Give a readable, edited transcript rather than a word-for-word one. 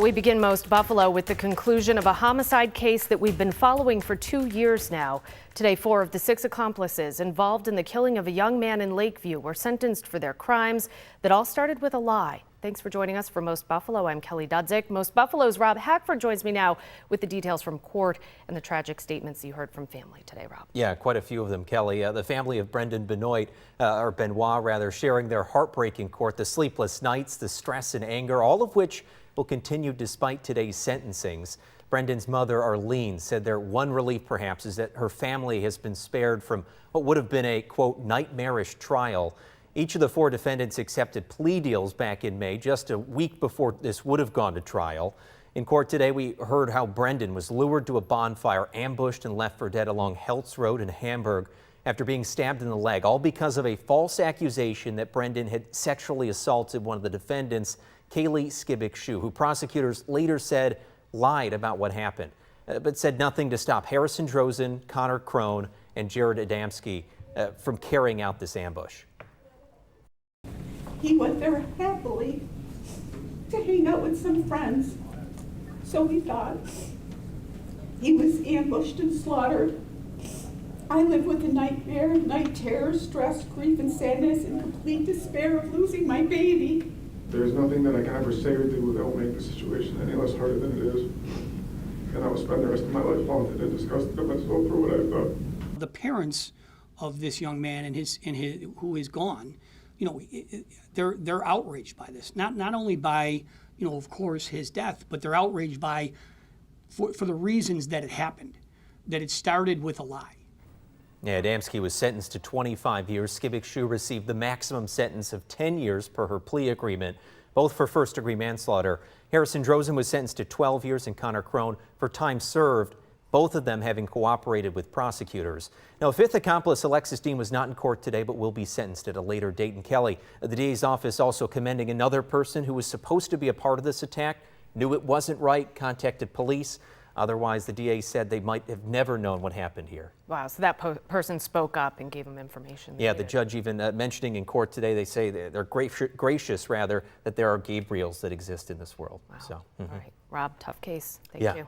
We begin Most Buffalo with the conclusion of a homicide case that we've been following for 2 years now. Today, 4 of the 6 accomplices involved in the killing of a young man in Lakeview were sentenced for their crimes that all started with a lie. Thanks for joining us for Most Buffalo. I'm Kelly Dudzik. Most Buffalo's Rob Hackford joins me now with the details from court and the tragic statements you heard from family today, Rob. Yeah, quite a few of them, Kelly. The family of Brendan Benoit, sharing their heartbreak in court, the sleepless nights, the stress and anger, all of which will continue despite today's sentencings. Brendan's mother, Arlene, said their one relief perhaps is that her family has been spared from what would have been a, quote, nightmarish trial. Each of the 4 defendants accepted plea deals back in May, just a week before this would have gone to trial. In court today, we heard how Brendan was lured to a bonfire, ambushed and left for dead along Heltz Road in Hamburg after being stabbed in the leg, all because of a false accusation that Brendan had sexually assaulted one of the defendants, Kaylee Skibik-Shu, who prosecutors later said lied about what happened, but said nothing to stop Harrison Drozen, Connor Crone, and Jared Adamski from carrying out this ambush. He went there happily to hang out with some friends, so he thought. He was ambushed and slaughtered. I live with a nightmare, night terror, stress, grief, and sadness, and complete despair of losing my baby. There's nothing that I can ever say or do that will make the situation any less harder than it is. And I will spend the rest of my life haunted and disgusted at myself for what I've done. The parents of this young man and his who is gone, you know, they're outraged by this. Not only by, you know, of course, his death, but they're outraged by for the reasons that it happened, that it started with a lie. Yeah, Adamski was sentenced to 25 years. Skibik-Shu received the maximum sentence of 10 years per her plea agreement, both for first-degree manslaughter. Harrison Drozen was sentenced to 12 years and Connor Crone for time served, both of them having cooperated with prosecutors. Now, 5th accomplice Alexis Dean was not in court today, but will be sentenced at a later date. And Kelly, the DA's office also commending another person who was supposed to be a part of this attack, knew it wasn't right, contacted police. Otherwise, the DA said they might have never known what happened here. Wow, so that person spoke up and gave them information. Yeah, the judge even mentioning in court today, they say they're gracious, rather, that there are Gabriels that exist in this world. Wow. So, All right, Rob, tough case. Thank you.